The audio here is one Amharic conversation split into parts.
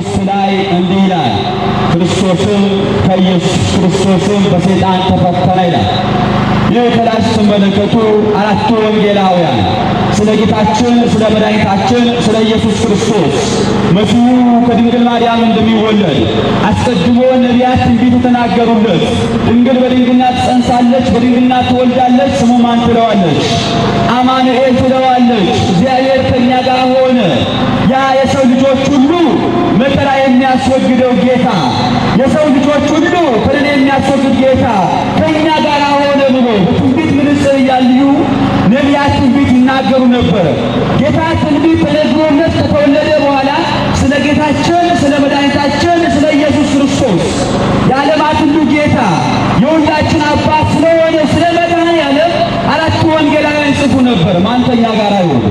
5 ላይ እንዲህ ይላል፣ ክርስቶስም ከኢየሱስ ክርስቶስም በሰይጣን ተፈተነ ይላል። ይህ ከላይ ስትመለከቱ 4 ወንጌላውያን ስለ ጌታችን ስለ መድኃኒታችን ስለ ኢየሱስ ክርስቶስ መሲሁ ከድንግል ማርያም እንደሚወለድ አስቀድሞ ነቢያት ትንቢት የተናገሩለት፣ ድንግል በድንግልና ትጸንሳለች፣ በድንግልና ትወልዳለች፣ ስሙ ማን ትለዋለች? አማኑኤል ትለዋለች። እግዚአብሔር ከእኛ ጋር ሆነ። ያ የሰው ልጆች ሁሉ መከራ የሚያስወግደው ጌታ፣ የሰው ልጆች ሁሉ ፍርድ የሚያስወግድ ጌታ ከእኛ ጋር ሆነ ብሎ በትንቢት ምንጽር እያዩ ነቢያት ትንቢት ይናገሩ ነበር። ጌታ ትንቢት ተነግሮለት ከተወለደ በኋላ ስለ ጌታችን ስለ መድኃኒታችን ስለ ኢየሱስ ክርስቶስ የዓለማት ሁሉ ጌታ የሁላችን አባት ስለሆነ ስለ መድኃኔዓለም 4 ወንጌላውያን ጽፉ ነበር። ማን ከእኛ ጋር ይሁን?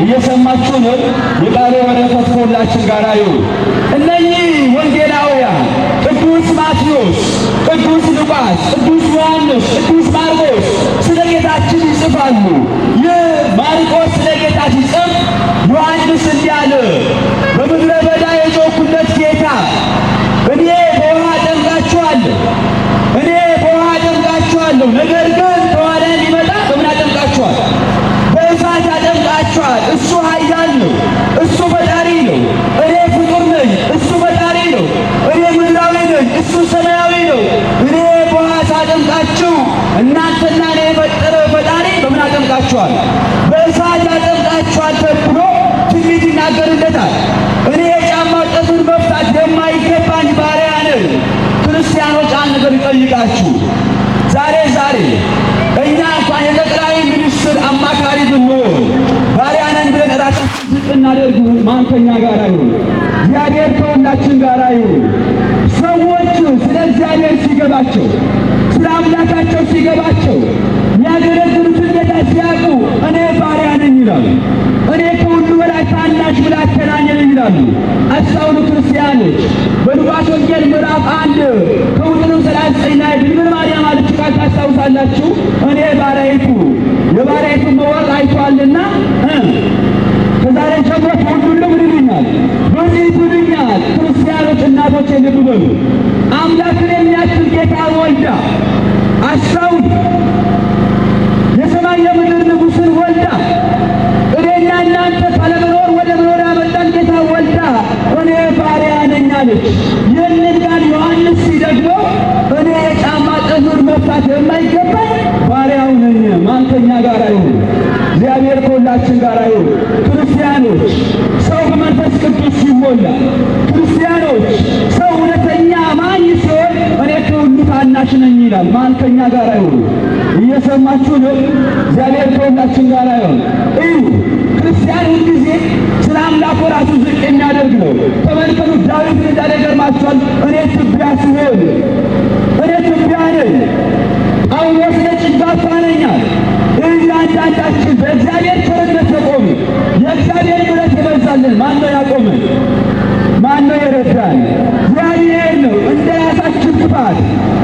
እየሰማችሁ ነው? የቃሉ በረከት ከሁላችን ጋር ይሁን። እነኚህ ወንጌላውያን ቅዱስ ማቴዎስ፣ ቅዱስ ሉቃስ፣ ቅዱስ ዮሐንስ፣ ቅዱስ ማርቆስ ስለ ጌታችን ይጽፋሉ። ይህ ማርቆስ ስለ ጌታ ሲጽፍ ዮሐንስ እንዲህ አለ፣ በምድረ በዳ የጮኩለት ጌታ እኔ በውሃ አጠምቃችኋለሁ፣ እኔ በውሃ አጠምቃችኋለሁ፣ ነገር ግን በኋላ የሚመጣ በምን አጠምቃችኋል? በእሳት ያጠምቃችኋል። እሱ ኃያል ነው፣ እሱ ፈጣሪ ነው። እኔ ፍጡር ነኝ፣ እሱ ፈጣሪ ነው። እኔ ምድራዊ ነኝ፣ እሱ ሰማያዊ ነው። እኔ በውሃ ሳጠምቃችሁ እናንተና እኔ የፈጠረ ፈጣሪ በምን አጠምቃችኋል? በእሳት ያጠምቃችኋል ተብሎ ትንቢት ይናገርለታል። እኔ የጫማው ጠፍር መፍታት የማይገባኝ ባሪያ ነኝ። ክርስቲያኖች አንድ ነገር ይጠይቃችሁ። ዛሬ እኛ እንኳን የጠቅላይ ሚኒስትር አማካሪ ብንሆን ባሪያ ነን ብለን ራሳችን ዝቅ እናደርግ። ማን ከእኛ ጋር ይሁን? እግዚአብሔር ከሁላችን ጋር ይሁን። ሰዎች ስለ እግዚአብሔር ሲገባቸው፣ ስለ አምላካቸው ሲገባቸው፣ የሚያገለግሉትን ጌታ ሲያውቁ እኔ ባሪያ ነኝ ይላሉ። እኔ ከሁሉ በላይ ታናሽ ብላቴና ነኝ ይላሉ። አስታውሉ ክርስቲያኖች፣ በሉቃስ ወንጌል ምዕራፍ 1 ከቁጥር 39 ላይ ድንግል ማርያም አለች ቃል ታስታውሳላችሁ። እኔ ባሪያይቱ የባሪያይቱን መወቅ አይቷልና ከዛሬ ጀምሮ ሁሉ ምን ይሉኛል? በዚህ ይሉኛል። ክርስቲያኖች እናቶቼ ልብ በሉ። አምላክን የሚያክል ጌታ ወልዳ አስታውሉ። የሰማይ የምድር ንጉሥን ወልዳ እኔና እናንተ ካለመኖር ወደ መኖር ያመጣን ጌታ ወልዳ እኔ ባሪያ ነኝ አለች። ይህንን ቃል ዮሐንስ ሲደግመው እኔ የጫማ ጠፍር መፍታት የማይገባኝ ባሪያው ነኝ። ማን ከእኛ ጋር ይሁን? እግዚአብሔር ከሁላችን ጋር ይሁን። ክርስቲያኖች ሰው በመንፈስ ቅዱስ ሲሞላ፣ ክርስቲያኖች ሰው እውነተኛ አማኝ ሲሆን እኔ ከሁሉ ታናሽ ነኝ ይላል። ማን ከእኛ ጋር ይሁን? እየሰማችሁ ነው? እግዚአብሔር ከሁላችን ጋር ይሁን። እዩ ክርስቲያን ሁልጊዜ ስለ አምላኩ ራሱ ዝቅ የሚያደርግ ነው። ተመልከቱ፣ ዳዊት እንዳለ ገርማችኋል። እኔ ትቢያ ስሆን እኔ ትቢያ ነኝ፣ ጳውሎስ ጭንጋፋ ነኝ አለ። እያንዳንዳችን በእግዚአብሔር ቸርነት ተቆሙ። የእግዚአብሔር ምሕረት ይበዛልን። ማን ነው ያቆመን? ማን ነው የረዳን? እግዚአብሔር ነው። እንደ ራሳችን ክፋት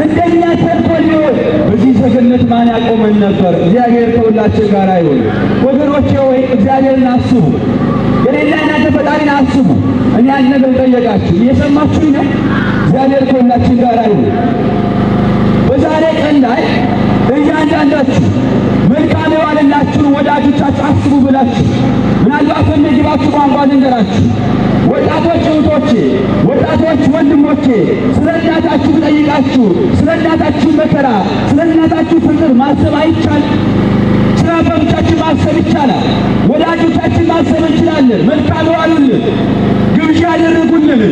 እንደኛ ተንኮል ቢሆን በዚህ ሰገነት ማን ያቆመን ነበር? እግዚአብሔር ከሁላችን ጋር ይሁን። ወገኖቼ ሆይ እግዚአብሔርን አስቡ። የሌላ እናንተ ፈጣሪን አስቡ። እኔ አንድ ነገር ጠየቃችሁ፣ እየሰማችሁኝ ነው? እግዚአብሔር ከሁላችን ጋር ይሁን። በዛሬ ቀን ላይ እያንዳንዳችሁ መልካም የዋለላችሁን ወዳጆቻችሁ አስቡ ብላችሁ ምናልባት በሚገባችሁ ቋንቋ ልንገራችሁ። ወጣቶች እህቶቼ፣ ወጣቶች ወንድሞቼ፣ ስለ እናታችሁ ጠይቃችሁ ስለ እናታችሁ መከራ፣ ስለ እናታችሁ ፍቅር ማሰብ አይቻልም? ስለ አባቶቻችን ማሰብ ይቻላል። ወዳጆቻችን ማሰብ እንችላለን። መልካም የዋሉልን፣ ግብዣ ያደረጉልን፣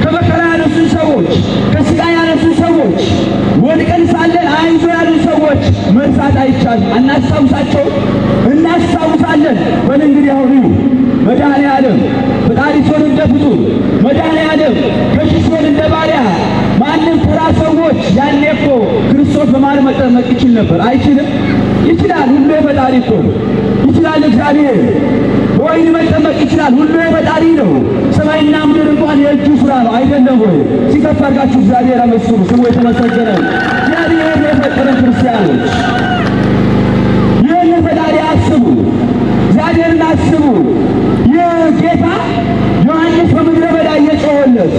ከመከራ ያነሱን ሰዎች፣ ከስቃይ ያነሱን ሰዎች፣ ወድቀን ሳለን አይዞ ያሉ ሰዎች መርሳት አይቻልም። አናስታውሳቸው? እናስታውሳለን። በል እንግዲህ አሁን መድኃኔዓለም ፈጣሪ ሲሆን እንደ ፍጡር፣ መድኃኔዓለም ከሺ ሲሆን እንደ ባሪያ። ማንም ተራ ሰዎች ያኔ እኮ ክርስቶስ በማር መጠመቅ ይችል ነበር? አይችልም? ይችላል። ሁሉ የፈጣሪ እኮ ይችላል። እግዚአብሔር በወይን መጠመቅ ይችላል። ሁሉ የፈጣሪ ነው። ሰማይና ምድር እንኳን የእጁ ሥራ ነው። አይደለም ወይ? ሲከፍ አድርጋችሁ እግዚአብሔር አመስግኑ። ስሙ የተመሰገነ ነው። እግዚአብሔር የፈጠረን ክርስቲያኖች ይህን ፈጣሪ አስቡ፣ እግዚአብሔርን አስቡ። ይህ ጌታ ዮሐንስ በምድረ በዳ እየጮኸለት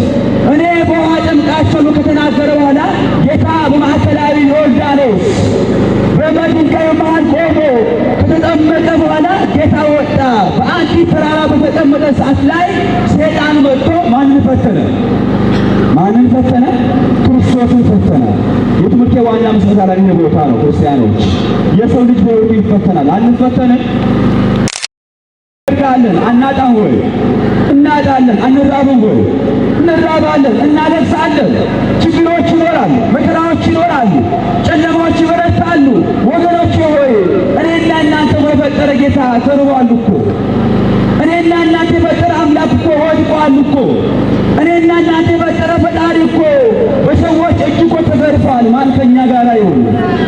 ተፈተነ? ማንን ፈተነ? ክርስቶስን ፈተነ። የትምህርት ዋና መሰረት ላይ ቦታ ነው። ክርስቲያኖች የሰው ልጅ በሕይወቱ ይፈተናል። አንፈተንም? እንርጋለን አናጣም ወይ? እናጣለን። አንራብም ወይ? እንራባለን። እናለቅሳለን። ችግሮች ይኖራሉ፣ መከራዎች ይኖራሉ፣ ጨለማዎች ይበረታሉ። ወገኖቼ ሆይ እኔና እናንተ በፈጠረ ጌታ ተርቧል እኮ። እኔና እናንተ የፈጠረ አምላክ እኮ ወድቋል እኮ። እኔና እናንተ የፈጠረ ፈጣሪ እኮ በሰዎች እጅ እኮ ተገርፏል። ማን ከእኛ ጋር ይሁን?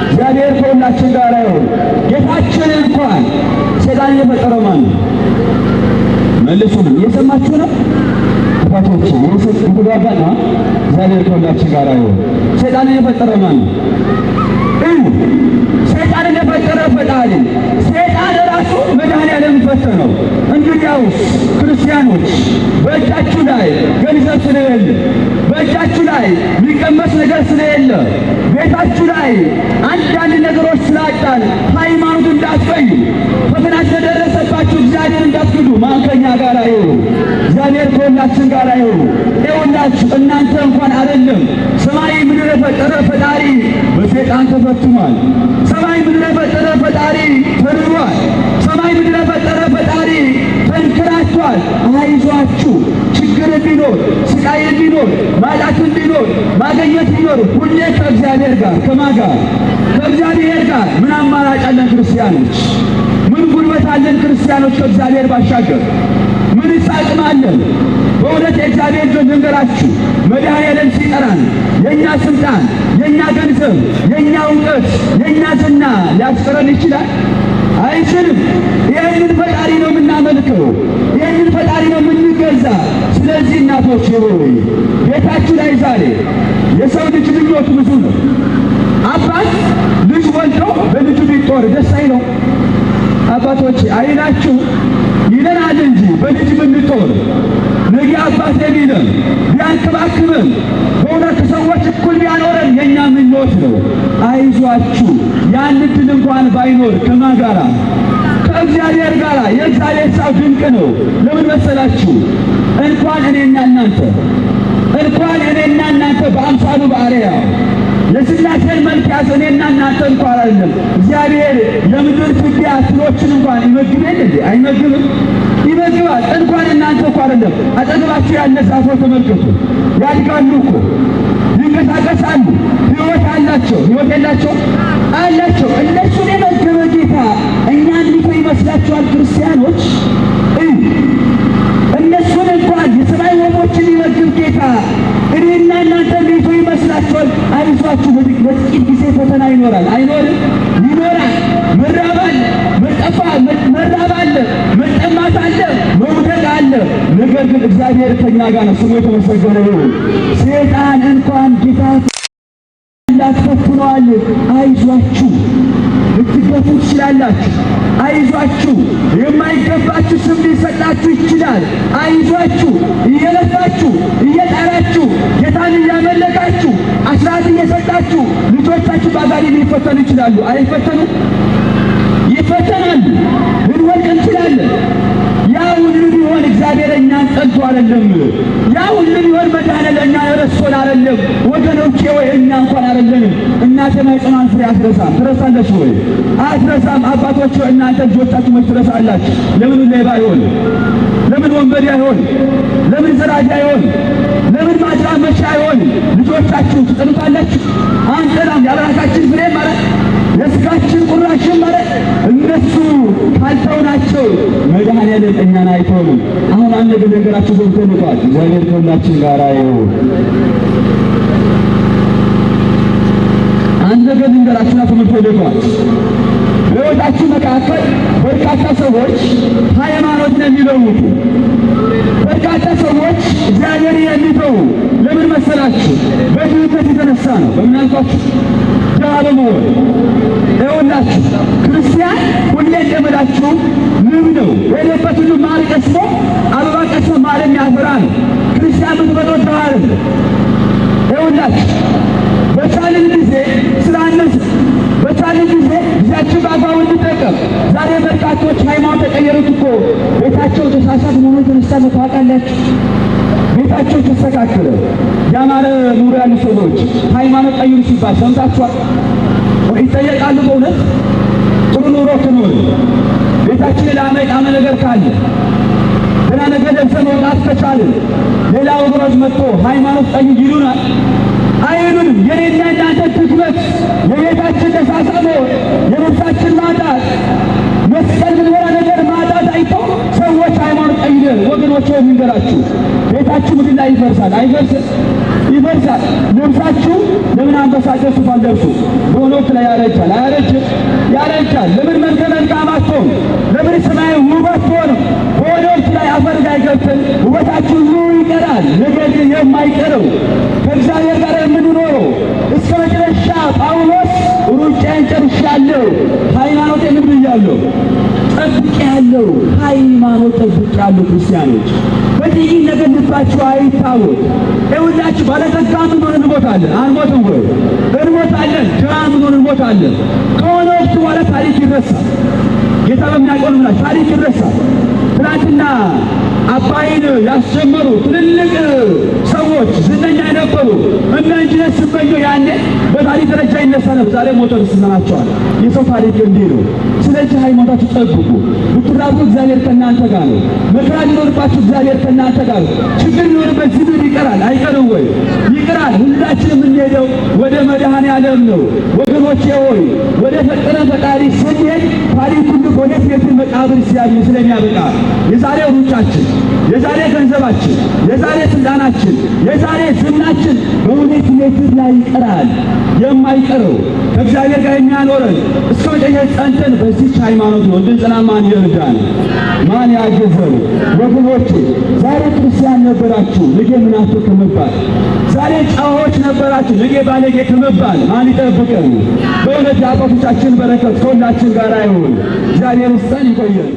እግዚአብሔር ከሁላችን ጋር ይሁን። ጌታችን እንኳን ሰይጣን የፈጠረው ማን ነው? መልሱን። እየሰማችሁ ነው አባቶች? ይተጓጋና እግዚአብሔር ከሁላችን ጋር ይሁን። ሰይጣን የፈጠረው ማን ነው? ሰይጣንን የፈጠረ ፈጣሪ ሰይጣን ራሱ መድኃኒዓለም ፈተነው። እንግዲያውስ ክርስቲያኖች በእጃችሁ ላይ ገንዘብ ስለሌለ፣ በእጃችሁ ላይ የሚቀመስ ነገር ስለሌለ፣ ቤታችሁ ላይ አንዳንድ ነገሮች ስላጣን ሃይማኖት እንዳትቀዩ፣ ፈተና ስለደረሰባችሁ እግዚአብሔር እንዳትክዱ። ማን ከእኛ ጋር ይሁን? እግዚአብሔር ከሁላችን ጋር ይሁን። ይኸውላችሁ እናንተ እንኳን አይደለም ሰማይ ምድር የፈጠረ ፈጣሪ በሰይጣን ተፈትኗል። ሰማይ ምድር የፈጠረ ፈጣሪ ተርቧል። ሰማይ ምድር የፈጠረ ፈጣሪ ተንከራቷል። አይዟችሁ፣ ችግር ቢኖር፣ ስቃይ ቢኖር፣ ማጣት ቢኖር፣ ማገኘት ቢኖር ሁሌ ከእግዚአብሔር ጋር ከማን ጋር? ከእግዚአብሔር ጋር። ምን አማራጭ አለን ክርስቲያኖች? ምን ጉልበት አለን ክርስቲያኖች? ከእግዚአብሔር ባሻገር ምን አቅም አለን? በእውነት የእግዚአብሔር ልጆች ልንገራችሁ፣ መድኃኒዓለም ሲጠራን የእኛ ስልጣን፣ የእኛ ገንዘብ፣ የእኛ እውቀት፣ የእኛ ዝና ሊያስቀረን ይችላል? አይችልም። ይህንን ፈጣሪ ነው የምናመልከው፣ ይህንን ፈጣሪ ነው የምንገዛ። ስለዚህ እናቶች ሆይ ቤታችሁ ላይ ዛሬ የሰው ልጅ ምኞቱ ብዙ ነው። አባት ልጅ ወልዶ በልጁ ቢጦር ደስ አይለው? አባቶች አይላችሁ ይለናል እንጂ በልጅ ብንጦር ነገ አባት ቢለን ቢያንከባክበን በእውነት ከሰዎች እኩል ቢያኖረን የእኛ ምኞት ነው። አይዟችሁ፣ ያን ዕድል እንኳን ባይኖር ከማን ጋራ? ከእግዚአብሔር ጋራ። የእግዚአብሔር ሰው ድንቅ ነው። ለምን መሰላችሁ? እንኳን እኔና እናንተ በአምሳሉ በአርአያው የሥላሴን መልክ ያዘ እኔና እናንተ እንኳን አይደለም እግዚአብሔር የምድር ትቢያ ትሎችን እንኳን ይመግብ የለ እንዴ? አይመግብም? ይመግባል። እንኳን እናንተ እንኳን አይደለም አጠገባችሁ ያለ ዛፎች ተመልከቱ፣ ያድጋሉ እኮ፣ ይንቀሳቀሳሉ፣ ሕይወት አላቸው። ሕይወት የላቸው አላቸው። እነሱን የመገበ ጌታ እኛን ሊቶ ይመስላችኋል ክርስቲያኖች? እነሱን እንኳን የሰማይ ወፎችን ይመግብ ጌታ እኔና እናንተ ሊቶ ይመስላችኋል? አይዟችሁ፣ በጥቂት ጊዜ ፈተና ይኖራል። አይኖርም? ይኖራል። መራብ አለ፣ መራብ አለ፣ መጠማት አለ፣ መውደቅ አለ። ነገር ግን እግዚአብሔር ከእኛ ጋር ነው። ስሙ የተመሰገነ ይሁን። ሰይጣን እንኳን ጌታ እንዳትፈትነዋል። አይዟችሁ፣ ልትገፉ ትችላላችሁ። አይዟችሁ፣ የማይገባችሁ ስም ሊሰጣችሁ ይችላል። አይዟችሁ፣ እየለፋችሁ እየጣራችሁ ጌታን እያመለካችሁ አስራት እየሰጣችሁ ልጆቻችሁ ባጋሪ ሊፈተኑ ይችላሉ። አይፈተኑም? ይፈተናሉ። ልንወድቅ እንችላለን። ያ ሁሉ ቢሆን እግዚአብሔር እኛን ጠልቶ አይደለም። ያ ሁሉ ቢሆን መድኃኒዓለም እኛን ረስቶን አይደለም። ወገኖቼ ወይ እኛ እንኳን አይደለንም። እናቴ ማኅፀኗን ፍሬ አትረሳም። ትረሳለች ወይ? አትረሳም። አባቶች እናንተ ልጆቻችሁ መች ትረሳላችሁ? ለምን ሌባ አይሆን? ለምን ወንበዴ አይሆን? ለምን ዘራፊ አይሆን? ለምን ማጭራመቻ አይሆን? ልጆቻችሁ ትጠሉታላችሁ? አንጠላም። የአብራካችን ፍሬ ማለት የሥጋችን ቁራሽም ማለት እነሱ ካልተውናቸው መድኃኒዓለም እኛን አይተውንም። አሁን አንድ ነገር ልንገራችሁ፣ ዘውተንኳል። እግዚአብሔር ከሁላችን ጋር ይሁን። አንድ ነገር ልንገራችሁና ትምህርት ወደቷል። በሕይወታችሁ መካከል በርካታ ሰዎች ሃይማኖትን የሚለውጡ፣ በርካታ ሰዎች እግዚአብሔር የሚተው ለምን መሰላችሁ? በድህነት የተነሳ ነው። በምን አልኳችሁ? ድሃ በመሆን። ይኸውላችሁ ክርስቲያን ሁሌ እንደምላችሁ ንብ ነው። የሄደበት ሁሉ ማር ቀስሞ አበባ ቀስሞ ማር የሚያፈራ ነው። ክርስቲያን ብትበለው ድሃ አይደለም። ይኸውላችሁ በቻልን ጊዜ ስላነስ በቻልን ጊዜ ጊዜያችን በአግባቡ እንጠቀም። ዛሬ በርካቶች ሃይማኖት ተቀየሩት እኮ ቤታቸው ተሳሳት መሆኑ የተነሳ ታውቃላችሁ። ቤታቸው ተስተካከለ። ያማረ ኑሮ ያሉ ሰዎች ሃይማኖት ቀይሩ ሲባል ሰምታችኋል ወይ? ይጠየቃሉ። በእውነት ጥሩ ኑሮ ትኖር ቤታችን ላመ ነገር ካለ ገና ነገር ለብሰን መውጣት ከቻልን ሌላ ወገኖች መጥቶ ሃይማኖት ቀይሩ ይሉናል አይሉንም? የኔና እናንተ ትኩረት የቤታችን ተሳሳሞ የነፍሳችን ማጣት መስቀል ብንበላ ነገር ማጣት አይተው ሰዎች ሃይማኖት ቀይረን ወገኖች የሚንገራችሁ ቤታችሁ ምድር ላይ ይፈርሳል። አይፈርስም? ይፈርሳል። ልብሳችሁ ለምን አምባሳደር ሱፋን ለብሱ በሆነ ወቅት ላይ ያረጃል። አያረጅም? ያረጃል። ለምን መልከ መልካም አትሆኑ? ለምን ሰማያዊ ውበት ትሆኑ? በሆነ ወቅት ላይ አፈር ጋር ገብተን ውበታችሁ ሁሉ ይቀራል። ነገር ግን የማይቀረው ከእግዚአብሔር ጋር የምንኖረው እስከ መጨረሻ ጳውሎስ ሩጫዬን ጨርሻለሁ፣ ሃይማኖቴን ምን ብያለሁ? ጠብቄያለሁ። ሃይማኖት ጠብቄያለሁ። ክርስቲያኖች በጥቂት ነገር ልባችሁ አይታወቅ። ይኸውላችሁ ባለጠጋ ምንሆን እንሞታለን። አንሞትም ወይ? እንሞታለን። ድሃ ምንሆን እንሞታለን። ከሆነ ወቅት በኋላ ታሪክ ይረሳል። ጌታ በሚያውቀው ነው። ታሪክ ይረሳል። ትናንትና አባይን ያስጀመሩ ትልልቅ ሰዎች ዝነኛ የነበሩ እነ ኢንጂነር ስመኘው ያኔ በታሪክ ደረጃ ይነሳ ነበር። ዛሬ ሞተው ተሰናብተዋል። የሰው ታሪክ እንዲህ ነው። ስለዚህ ሃይማኖታችሁ ጠብቁ። ብትራቡ እግዚአብሔር ከእናንተ ጋር ነው። መከራ ሊኖርባችሁ እግዚአብሔር ከእናንተ ጋር ነው። ችግር ሊኖርበት ዝም ይቀራል። አይቀርም ወይ? ይቀራል። ሁላችንም የምንሄደው ወደ መድኃኔዓለም ነው። ወገኖቼ ሆይ ወደ ፈጠረ ፈጣሪ ስንሄድ ታሪክ ሁሉ በሁለት ቤት መቃብር ሲያገኝ ስለሚያበቃ የዛሬው ሩጫችን፣ የዛሬ ገንዘባችን፣ የዛሬ ስልጣናችን፣ የዛሬ ዝናችን በሁለት ሜትር ላይ ይቀራል። የማይቀረው ከእግዚአብሔር ጋር የሚያኖረን እስከ መጨረሻ ጸንተን በዚህች ሃይማኖት ነው። እንድንጸና ማን ይርዳን? ማን ያግዘን? ወገኖቼ ዛሬ ክርስቲያን ነበራችሁ ነገ ምናፍቅ ከመባል፣ ዛሬ ጨዋዎች ነበራችሁ ነገ ባለጌ ከመባል ማን ይጠብቀን? በእውነት የአባቶቻችን በረከት ከሁላችን ጋር ይሁን። እግዚአብሔር ይስጠን። ይቆየን።